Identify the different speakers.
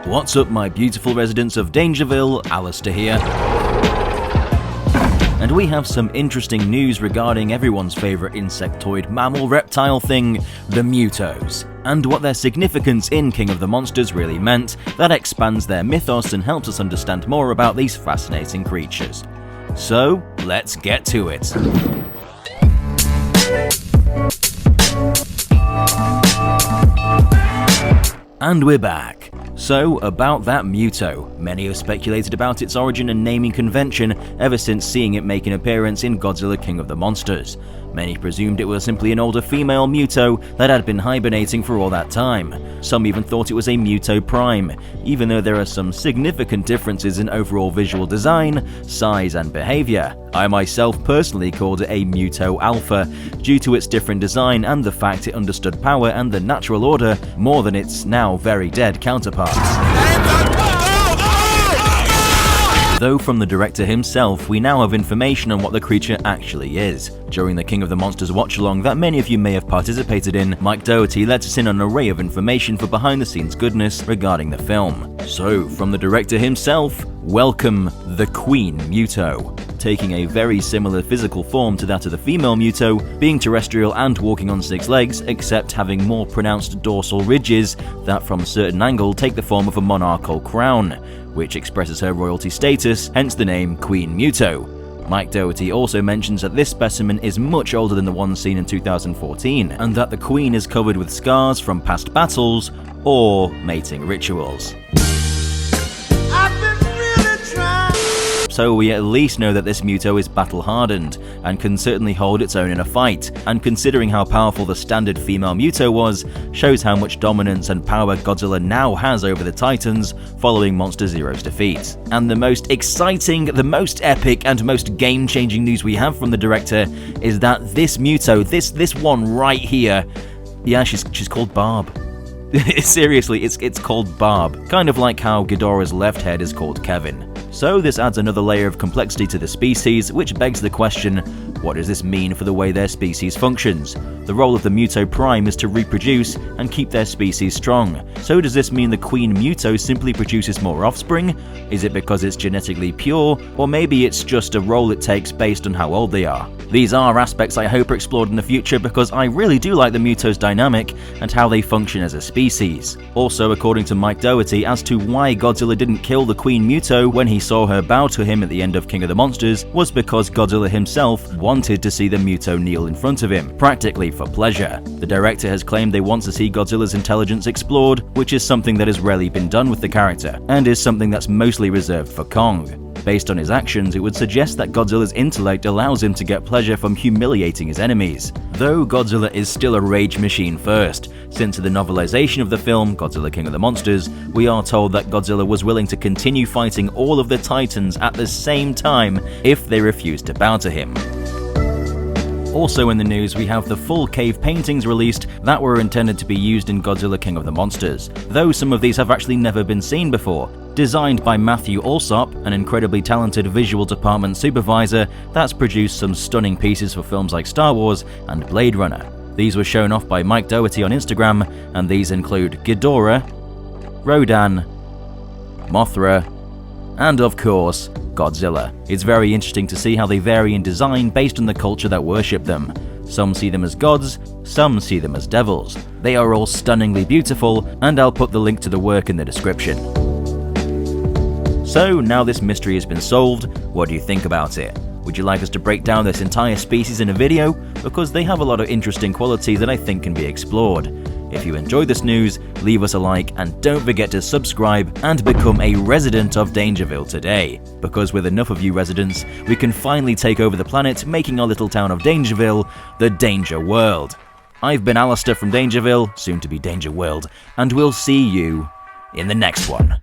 Speaker 1: What's up, my beautiful residents of Dangerville? Alistair here. And we have some interesting news regarding everyone's favourite insectoid mammal reptile thing, the MUTOs, and what their significance in King of the Monsters really meant that expands their mythos and helps us understand more about these fascinating creatures. So, let's get to it. And we're back. So, about that MUTO. Many have speculated about its origin and naming convention ever since seeing it make an appearance in Godzilla King of the Monsters. Many presumed it was simply an older female MUTO that had been hibernating for all that time. Some even thought it was a MUTO Prime, even though there are some significant differences in overall visual design, size, and behavior. I myself personally called it a MUTO Alpha, due to its different design and the fact it understood power and the natural order more than its now very dead counterparts. Though from the director himself, we now have information on what the creature actually is. During the King of the Monsters watch-along that many of you may have participated in, Mike Doherty let us in on an array of information for behind-the-scenes goodness regarding the film. So, from the director himself, welcome the Queen MUTO. Taking a very similar physical form to that of the female MUTO, being terrestrial and walking on 6 legs, except having more pronounced dorsal ridges that from a certain angle take the form of a monarchal crown, which expresses her royalty status, hence the name Queen MUTO. Mike Doherty also mentions that this specimen is much older than the one seen in 2014, and that the Queen is covered with scars from past battles or mating rituals. So we at least know that this MUTO is battle-hardened, and can certainly hold its own in a fight, and considering how powerful the standard female MUTO was, shows how much dominance and power Godzilla now has over the Titans following Monster Zero's defeat. And the most exciting, the most epic, and most game-changing news we have from the director is that this MUTO, this one right here, yeah, she's called Barb. Seriously, it's called Barb, kind of like how Ghidorah's left head is called Kevin. So this adds another layer of complexity to the species, which begs the question, what does this mean for the way their species functions? The role of the MUTO Prime is to reproduce and keep their species strong. So does this mean the Queen MUTO simply produces more offspring? Is it because it's genetically pure? Or maybe it's just a role it takes based on how old they are? These are aspects I hope are explored in the future because I really do like the MUTO's dynamic and how they function as a species. Also, according to Mike Doherty, as to why Godzilla didn't kill the Queen MUTO when he saw her bow to him at the end of King of the Monsters was because Godzilla himself wanted to see the MUTO kneel in front of him, practically for pleasure. The director has claimed they want to see Godzilla's intelligence explored, which is something that has rarely been done with the character, and is something that's mostly reserved for Kong. Based on his actions, it would suggest that Godzilla's intellect allows him to get pleasure from humiliating his enemies. Though Godzilla is still a rage machine first, since in the novelization of the film, Godzilla King of the Monsters, we are told that Godzilla was willing to continue fighting all of the Titans at the same time if they refused to bow to him. Also in the news, we have the full cave paintings released that were intended to be used in Godzilla King of the Monsters, though some of these have actually never been seen before. Designed by Matthew Alsop, an incredibly talented visual department supervisor that's produced some stunning pieces for films like Star Wars and Blade Runner. These were shown off by Mike Doherty on Instagram, and these include Ghidorah, Rodan, Mothra, and of course, Godzilla. It's very interesting to see how they vary in design based on the culture that worship them. Some see them as gods, some see them as devils. They are all stunningly beautiful, and I'll put the link to the work in the description. So, now this mystery has been solved, what do you think about it? Would you like us to break down this entire species in a video? Because they have a lot of interesting qualities that I think can be explored. If you enjoyed this news, leave us a like and don't forget to subscribe and become a resident of Dangerville today. Because with enough of you residents, we can finally take over the planet, making our little town of Dangerville the Danger World. I've been Alistair from Dangerville, soon to be Danger World, and we'll see you in the next one.